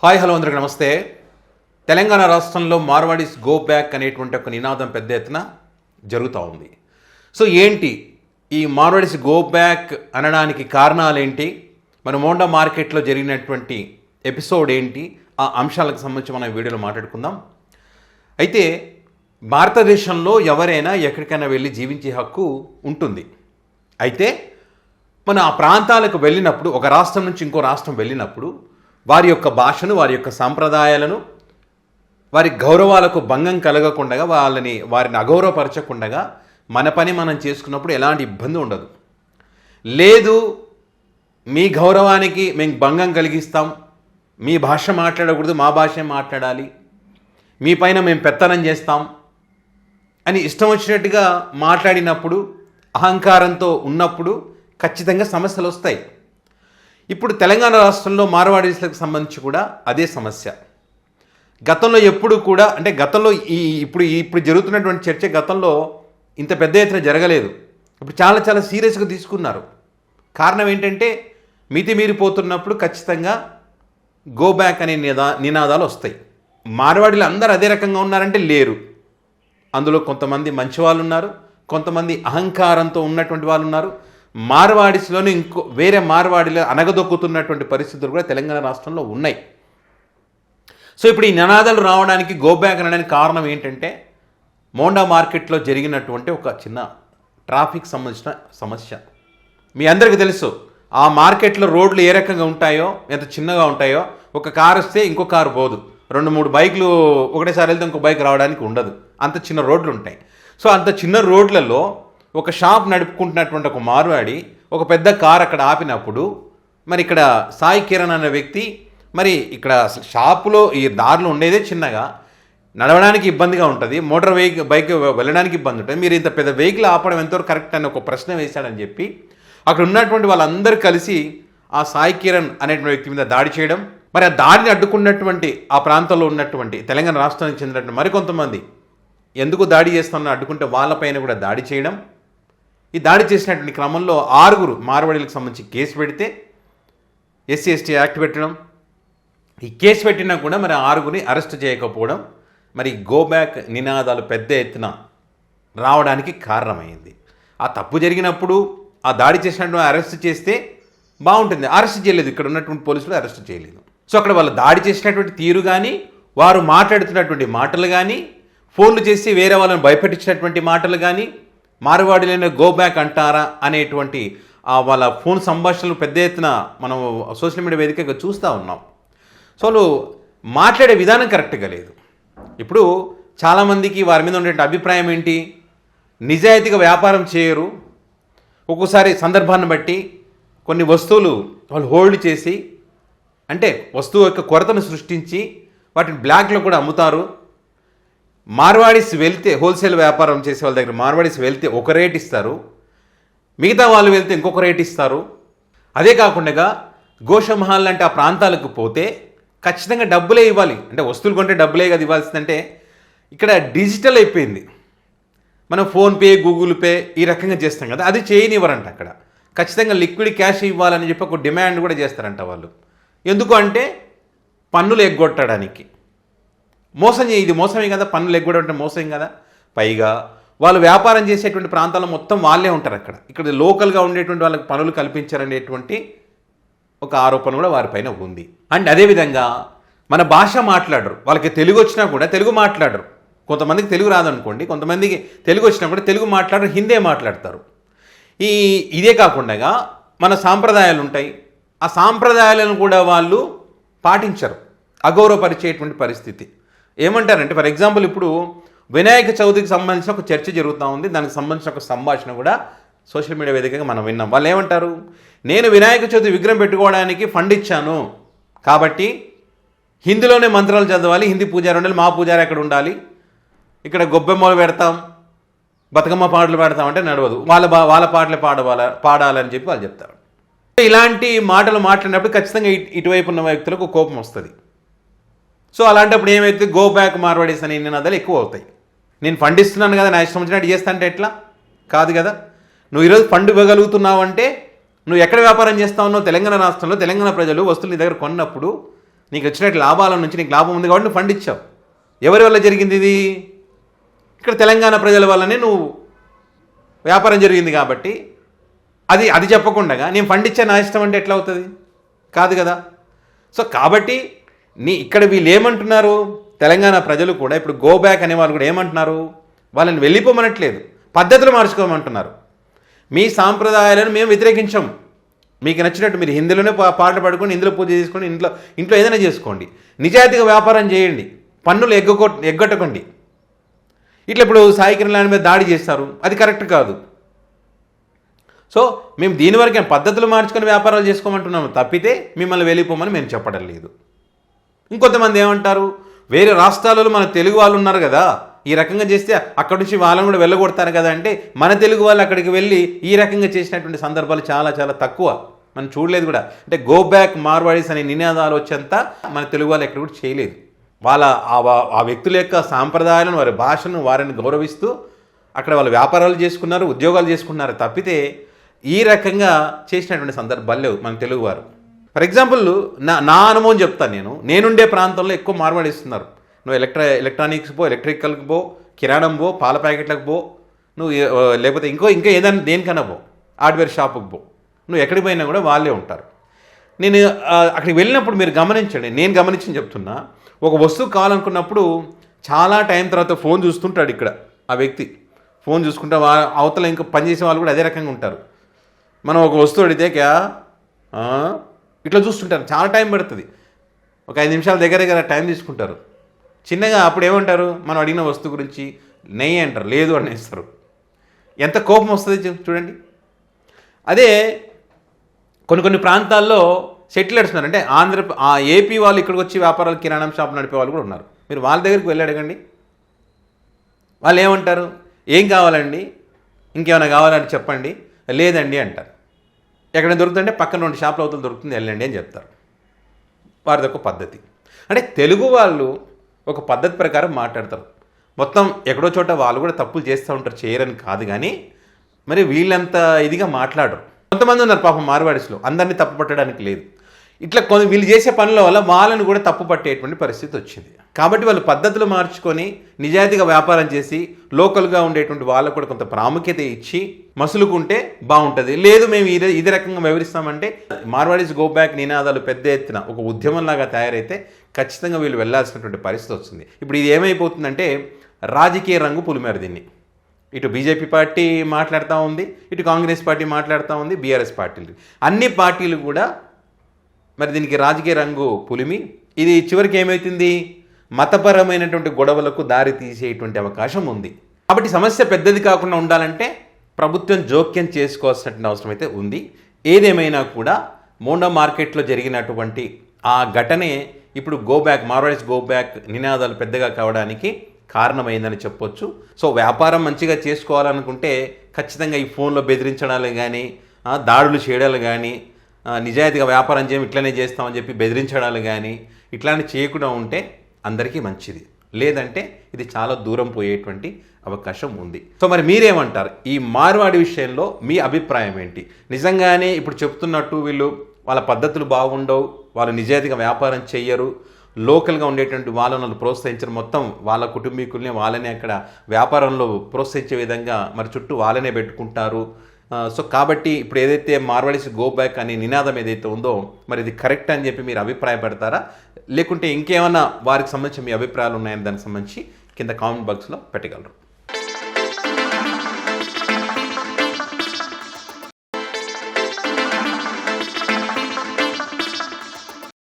Hi hello అందరికీ నమస్తే. తెలంగాణ రాష్ట్రంలో మార్వాడీస్ గో బ్యాక్ అనేటువంటి ఒక నినాదం పెద్ద ఎత్తున జరుగుతూ ఉంది. సో ఏంటి ఈ మార్వాడీస్ గో బ్యాక్ అనడానికి కారణాలేంటి, మన మోండా మార్కెట్లో జరిగినటువంటి ఎపిసోడ్ ఏంటి, ఆ అంశాలకు సంబంధించి మనం వీడియోలో మాట్లాడుకుందాం. అయితే భారతదేశంలో ఎవరైనా ఎక్కడికైనా వెళ్ళి జీవించే హక్కు ఉంటుంది. అయితే మన ఆ ప్రాంతాలకు వెళ్ళినప్పుడు, ఒక రాష్ట్రం నుంచి ఇంకో రాష్ట్రం వెళ్ళినప్పుడు వారి యొక్క భాషను, వారి యొక్క సాంప్రదాయాలను, వారి గౌరవాలకు భంగం కలగకుండా, వారిని అగౌరవపరచకుండా మన పని మనం చేసుకున్నప్పుడు ఎలాంటి ఇబ్బంది ఉండదు. లేదు మీ గౌరవానికి మేము భంగం కలిగిస్తాం, మీ భాష మాట్లాడకూడదు, మా భాషే మాట్లాడాలి, మీ పైన మేము పెత్తనం చేస్తాం అని ఇష్టం వచ్చినట్టుగా మాట్లాడినప్పుడు, అహంకారంతో ఉన్నప్పుడు ఖచ్చితంగా సమస్యలు వస్తాయి. ఇప్పుడు తెలంగాణ రాష్ట్రంలో మార్వాడీస్లకు సంబంధించి కూడా అదే సమస్య. గతంలో ఎప్పుడు కూడా, అంటే గతంలో ఇప్పుడు జరుగుతున్నటువంటి చర్చ గతంలో ఇంత పెద్ద ఎత్తున జరగలేదు. ఇప్పుడు చాలా సీరియస్గా తీసుకున్నారు. కారణం ఏంటంటే మితిమీరిపోతున్నప్పుడు ఖచ్చితంగా గో బ్యాక్ అనే నినాదాలు వస్తాయి. మార్వాడీలు అందరూ అదే రకంగా ఉన్నారంటే లేరు. అందులో కొంతమంది మంచి వాళ్ళు ఉన్నారు, కొంతమంది అహంకారంతో ఉన్నటువంటి వాళ్ళు ఉన్నారు. మార్వాడీస్లోని వేరే మార్వాడీలో అనగదొక్కుతున్నటువంటి పరిస్థితులు కూడా తెలంగాణ రాష్ట్రంలో ఉన్నాయి. సో ఇప్పుడు ఈ నినాదాలు రావడానికి, గో బ్యాక్ అనడానికి కారణం ఏంటంటే మోండా మార్కెట్లో జరిగినటువంటి ఒక చిన్న ట్రాఫిక్ సంబంధించిన సమస్య. మీ అందరికీ తెలుసు, ఆ మార్కెట్లో రోడ్లు ఏ రకంగా ఉంటాయో, ఎంత చిన్నగా ఉంటాయో. ఒక కారు వస్తే ఇంకో కారు పోదు, 2-3 బైకులు ఒకటేసారి వెళ్తే ఇంకో బైక్ రావడానికి ఉండదు, అంత చిన్న రోడ్లు ఉంటాయి. సో అంత చిన్న రోడ్లలో ఒక షాప్ నడుపుకుంటున్నటువంటి ఒక మార్వాడి ఒక పెద్ద కార్ అక్కడ ఆపినప్పుడు, మరి ఇక్కడ సాయి కిరణ్ అనే వ్యక్తి, మరి ఇక్కడ షాపులో ఈ దారిలో ఉండేదే చిన్నగా, నడవడానికి ఇబ్బందిగా ఉంటుంది, మోటార్ బైక్ వెళ్ళడానికి ఇబ్బంది ఉంటుంది, మీరు ఇంత పెద్ద వెహికల్ ఆపడం ఎంతవరకు కరెక్ట్ అని ఒక ప్రశ్న వేశాడని చెప్పి అక్కడ ఉన్నటువంటి వాళ్ళందరూ కలిసి ఆ సాయి కిరణ్ అనేటువంటి వ్యక్తి మీద దాడి చేయడం, మరి ఆ దాడిని అడ్డుకున్నటువంటి ఆ ప్రాంతంలో ఉన్నటువంటి తెలంగాణ రాష్ట్రానికి చెందినటువంటి మరికొంతమంది ఎందుకు దాడి చేస్తున్నా అడ్డుకుంటే వాళ్ళపైన కూడా దాడి చేయడం. ఈ దాడి చేసినటువంటి క్రమంలో 6 మార్వాడీలకు సంబంధించి కేసు పెడితే, SC/ST యాక్ట్ పెట్టడం, ఈ కేసు పెట్టినా కూడా మరి 6 అరెస్ట్ చేయకపోవడం, మరి గో బ్యాక్ నినాదాలు పెద్ద ఎత్తున రావడానికి కారణమైంది. ఆ తప్పు జరిగినప్పుడు ఆ దాడి చేసినటువంటి అరెస్ట్ చేస్తే బాగుంటుంది. అరెస్ట్ చేయలేదు, ఇక్కడ ఉన్నటువంటి పోలీసులు అరెస్ట్ చేయలేదు. సో అక్కడ వాళ్ళు దాడి చేసినటువంటి తీరు కానీ, వారు మాట్లాడుతున్నటువంటి మాటలు కానీ, ఫోన్లు చేసి వేరే వాళ్ళని భయపెట్టించినటువంటి మాటలు కానీ, మార్వాడీలైన గో బ్యాక్ అంటారా అనేటువంటి వాళ్ళ ఫోన్ సంభాషణలు పెద్ద ఎత్తున మనం సోషల్ మీడియా వేదికగా చూస్తూ ఉన్నాం. సో వాళ్ళు మాట్లాడే విధానం కరెక్ట్గా లేదు. ఇప్పుడు చాలామందికి వారి మీద ఉండే అభిప్రాయం ఏంటి, నిజాయితీగా వ్యాపారం చేయరు, ఒక్కోసారి సందర్భాన్ని బట్టి కొన్ని వస్తువులు వాళ్ళు హోల్డ్ చేసి, అంటే వస్తువు యొక్క కొరతను సృష్టించి వాటిని బ్లాక్లో కూడా అమ్ముతారు. మార్వాడీస్ వెళ్తే, హోల్సేల్ వ్యాపారం చేసే వాళ్ళ దగ్గర మార్వాడీస్ వెళ్తే ఒక రేట్ ఇస్తారు, మిగతా వాళ్ళు వెళ్తే ఇంకొక రేట్ ఇస్తారు. అదే కాకుండా గోషమహల్ లాంటి ఆ ప్రాంతాలకు పోతే ఖచ్చితంగా డబ్బులే ఇవ్వాలి. అంటే వస్తువులు కొంటే డబ్బులే కదా ఇవ్వాల్సిందంటే, ఇక్కడ డిజిటల్ అయిపోయింది. మనం ఫోన్పే, గూగుల్ పే ఈ రకంగా చేస్తాం కదా, అది చేయనివ్వరంట. అక్కడ ఖచ్చితంగా లిక్విడ్ క్యాష్ ఇవ్వాలని చెప్పి ఒక డిమాండ్ కూడా చేస్తారంట వాళ్ళు. ఎందుకు అంటే పన్నులు ఎగ్గొట్టడానికి. ఇది మోసమే కదా, పన్నులు ఎగ్గొట్టడం అంటే మోసం కదా. పైగా వాళ్ళు వ్యాపారం చేసేటువంటి ప్రాంతాల్లో మొత్తం వాళ్ళే ఉంటారు. ఇక్కడ లోకల్గా ఉండేటువంటి వాళ్ళకి పనులు కల్పించారనేటువంటి ఒక ఆరోపణ కూడా వారిపైన ఉంది. అండ్ అదేవిధంగా మన భాష మాట్లాడరు, వాళ్ళకి తెలుగు వచ్చినా కూడా తెలుగు మాట్లాడరు. కొంతమందికి తెలుగు రాదనుకోండి, కొంతమందికి తెలుగు వచ్చినా కూడా తెలుగు మాట్లాడరు, హిందీ మాట్లాడతారు. ఇదే కాకుండా మన సాంప్రదాయాలు ఉంటాయి, ఆ సాంప్రదాయాలను కూడా వాళ్ళు పాటించరు, అగౌరవపరిచేటువంటి పరిస్థితి. ఏమంటారంటే, ఫర్ ఎగ్జాంపుల్ ఇప్పుడు వినాయక చవితికి సంబంధించిన ఒక చర్చ జరుగుతూ ఉంది, దానికి సంబంధించిన ఒక సంభాషణ కూడా సోషల్ మీడియా వేదికగా మనం విన్నాం. వాళ్ళు ఏమంటారు, నేను వినాయక చవితి విగ్రహం పెట్టుకోవడానికి ఫండ్ ఇచ్చాను కాబట్టి హిందీలోనే మంత్రాలు చదవాలి, హిందీ పూజారి ఉండాలి, మా పూజారి అక్కడ ఉండాలి, ఇక్కడ గొబ్బెమ్మలు పెడతాం, బతుకమ్మ పాటలు పెడతాం అంటే నడవదు, వాళ్ళ పాటలు పాడాలని చెప్పి వాళ్ళు చెప్తారు. ఇలాంటి మాటలు మాట్లాడినప్పుడు ఖచ్చితంగా ఇటువైపు ఉన్న వ్యక్తులకు కోపం వస్తుంది. సో అలాంటప్పుడు ఏమైతే గో బ్యాక్ మార్వాడీస్ అనే నినాదాలు ఎక్కువ అవుతాయి. నేను ఫండ్ ఇస్తున్నాను కదా, నా ఇష్టం వచ్చినట్టు చేస్తా అంటే ఎట్లా? కాదు కదా. నువ్వు ఈరోజు ఫండ్ ఇవ్వగలుగుతున్నావు అంటే నువ్వు ఎక్కడ వ్యాపారం చేస్తా ఉన్నావు? తెలంగాణ రాష్ట్రంలో తెలంగాణ ప్రజలు వస్తువులు నీ దగ్గర కొన్నప్పుడు నీకు వచ్చినట్టు లాభాల నుంచి నీకు లాభం ఉంది కాబట్టి నువ్వు ఫండ్ ఇచ్చావు. ఎవరి వల్ల జరిగింది ఇది? ఇక్కడ తెలంగాణ ప్రజల వల్లనే నువ్వు వ్యాపారం జరిగింది కాబట్టి అది చెప్పకుండా నేను ఫండ్ ఇచ్చా నా ఇష్టం అంటే ఎట్లా అవుతుంది? కాదు కదా. సో కాబట్టి ఇక్కడ వీళ్ళు ఏమంటున్నారు, తెలంగాణ ప్రజలు కూడా ఇప్పుడు గో బ్యాక్ అనే వాళ్ళు కూడా ఏమంటున్నారు, వాళ్ళని వెళ్ళిపోమనట్లేదు, పద్ధతులు మార్చుకోమంటున్నారు. మీ సాంప్రదాయాలను మేము వ్యతిరేకించాం, మీకు నచ్చినట్టు మీరు హిందీలోనే పాటలు పాడుకొని ఇందులో పూజ చేసుకోండి, ఇంట్లో ఏదైనా చేసుకోండి, నిజాయితీగా వ్యాపారం చేయండి, పన్నులు ఎగ్గొట్టకండి. ఇట్లా ఇప్పుడు సాయి కిరణ్ మీద దాడి చేస్తారు, అది కరెక్ట్ కాదు. సో మేము దీని వరకే పద్ధతులు మార్చుకొని వ్యాపారాలు చేసుకోమంటున్నాము తప్పితే మిమ్మల్ని వెళ్ళిపోమని మేము చెప్పడం లేదు. ఇంకొంతమంది ఏమంటారు, వేరే రాష్ట్రాలలో మన తెలుగు వాళ్ళు ఉన్నారు కదా, ఈ రకంగా చేస్తే అక్కడి నుంచి వాళ్ళని కూడా వెళ్ళగొడతారు కదా అంటే, మన తెలుగు వాళ్ళు అక్కడికి వెళ్ళి ఈ రకంగా చేసినటువంటి సందర్భాలు చాలా చాలా తక్కువ, మనం చూడలేదు కూడా. అంటే గో బ్యాక్ మార్వాడీస్ అనే నినాదాలు వచ్చేంత మన తెలుగు వాళ్ళు ఎక్కడ కూడా చేయలేదు. వాళ్ళ ఆ వ్యక్తుల యొక్క సాంప్రదాయాలను, వారి భాషను, వారిని గౌరవిస్తూ అక్కడ వాళ్ళు వ్యాపారాలు చేసుకున్నారు, ఉద్యోగాలు చేసుకున్నారు తప్పితే ఈ రకంగా చేసినటువంటి సందర్భాలు లేవు మన తెలుగువారు. ఫర్ ఎగ్జాంపుల్ నా అనుభవం చెప్తాను. నేనుండే ప్రాంతంలో ఎక్కువ మార్వాడిస్తున్నారు. నువ్వు ఎలక్ట్రానిక్స్ పో, ఎలక్ట్రికల్కి పో, కిరాణం పో, పాల ప్యాకెట్లకు పో, నువ్వు లేకపోతే ఇంకా ఏదైనా దేనికన్నా పో, హార్డ్వేర్ షాపుకి పో, నువ్వు ఎక్కడికి పోయినా కూడా వాళ్ళే ఉంటారు. నేను అక్కడికి వెళ్ళినప్పుడు మీరు గమనించండి, నేను గమనించి చెప్తున్నా, ఒక వస్తువు కావాలనుకున్నప్పుడు చాలా టైం తర్వాత ఫోన్ చూస్తుంటాడు. ఇక్కడ ఆ వ్యక్తి ఫోన్ చూసుకుంటా, అవతల ఇంకా పనిచేసే వాళ్ళు కూడా అదే రకంగా ఉంటారు. మనం ఒక వస్తువు అడిగితే ఇట్లా చూస్తుంటారు, చాలా టైం పడుతుంది, ఒక 5 నిమిషాల దగ్గర టైం తీసుకుంటారు. చిన్నగా అప్పుడు ఏమంటారు, మనం అడిగిన వస్తువు గురించి నెయ్యి అంటారు, లేదు అనేస్తారు. ఎంత కోపం వస్తుంది చూడండి. అదే కొన్ని ప్రాంతాల్లో సెటిలర్స్ ఉన్నారు, అంటే ఏపీ వాళ్ళు ఇక్కడికి వచ్చి వ్యాపారాలు కిరాణం షాప్ నడిపే వాళ్ళు కూడా ఉన్నారు. మీరు వాళ్ళ దగ్గరికి వెళ్ళి అడగండి, వాళ్ళు ఏమంటారు, ఏం కావాలండి, ఇంకేమైనా కావాలని చెప్పండి, లేదండి అంటారు. ఎక్కడైనా దొరుకుతుందంటే పక్కన 2 షాపుల అవతల దొరుకుతుంది, వెళ్ళండి అని చెప్తారు. వారిది ఒక పద్ధతి. అంటే తెలుగు వాళ్ళు ఒక పద్ధతి ప్రకారం మాట్లాడతారు. మొత్తం ఎక్కడో చోట వాళ్ళు కూడా తప్పులు చేస్తూ ఉంటారు, చేయరని కాదు, కానీ మరి వీళ్ళంత ఇదిగా మాట్లాడరు. కొంతమంది ఉన్నారు పాపం మార్వాడిస్లో, అందరినీ తప్పు పట్టడానికి లేదు. ఇట్లా వీళ్ళు చేసే పనుల వల్ల వాళ్ళని కూడా తప్పు పట్టేటువంటి పరిస్థితి వచ్చింది. కాబట్టి వాళ్ళు పద్ధతులు మార్చుకొని నిజాయితీగా వ్యాపారం చేసి లోకల్గా ఉండేటువంటి వాళ్ళకు కూడా కొంత ప్రాముఖ్యత ఇచ్చి మసులుకుంటే బాగుంటుంది. లేదు మేము ఇదే రకంగా వివరిస్తామంటే మార్వాడీస్ గో బ్యాక్ నినాదాలు పెద్ద ఎత్తున ఒక ఉద్యమంలాగా తయారైతే ఖచ్చితంగా వీళ్ళు వెళ్ళాల్సినటువంటి పరిస్థితి వస్తుంది. ఇప్పుడు ఇది ఏమైపోతుందంటే రాజకీయ రంగు పులిమేర దీన్ని. ఇటు బీజేపీ పార్టీ మాట్లాడుతూ ఉంది, ఇటు కాంగ్రెస్ పార్టీ మాట్లాడుతూ ఉంది, బీఆర్ఎస్ పార్టీలు, అన్ని పార్టీలు కూడా మరి దీనికి రాజకీయ రంగు పులిమి. ఇది చివరికి ఏమవుతుంది, మతపరమైనటువంటి గొడవలకు దారి తీసేటువంటి అవకాశం ఉంది. కాబట్టి సమస్య పెద్దది కాకుండా ఉండాలంటే ప్రభుత్వం జోక్యం చేసుకోవాల్సినటువంటి అవసరం అయితే ఉంది. ఏదేమైనా కూడా మోండా మార్కెట్లో జరిగినటువంటి ఆ ఘటనే ఇప్పుడు go back, Marwaris go back నినాదాలు పెద్దగా కావడానికి కారణమైందని చెప్పొచ్చు. సో వ్యాపారం మంచిగా చేసుకోవాలనుకుంటే ఖచ్చితంగా ఈ ఫోన్లో బెదిరించడాలు కానీ, దాడులు చేయడాలు కానీ, నిజాయితీగా వ్యాపారం చేయడం ఇట్లనే చేస్తామని చెప్పి బెదిరించడాలు కానీ ఇట్లాంటివి చేయకుండా ఉంటే అందరికీ మంచిది. లేదంటే ఇది చాలా దూరం పోయేటువంటి అవకాశం ఉంది. సో మరి మీరేమంటారు, ఈ మార్వాడి విషయంలో మీ అభిప్రాయం ఏంటి? నిజంగానే ఇప్పుడు చెప్తున్నట్టు వీళ్ళు వాళ్ళ పద్ధతులు బాగుండవు, వాళ్ళు నిజాయితీగా వ్యాపారం చెయ్యరు, లోకల్గా ఉండేటువంటి వాళ్ళను ప్రోత్సహించడం, మొత్తం వాళ్ళ కుటుంబీకుల్ని వాళ్ళని అక్కడ వ్యాపారంలో ప్రోత్సహించే విధంగా మరి చుట్టూ వాళ్ళనే పెట్టుకుంటారు. సో కాబట్టి ఇప్పుడు ఏదైతే మార్వాడీస్ గో బ్యాక్ అనే నినాదం ఏదైతే ఉందో మరి ఇది కరెక్ట్ అని చెప్పి మీరు అభిప్రాయపడతారా, లేకుంటే ఇంకేమైనా వారికి సంబంధించి మీ అభిప్రాయాలు ఉన్నాయని దానికి సంబంధించి కింద కామెంట్ బాక్స్లో పెట్టగలరు.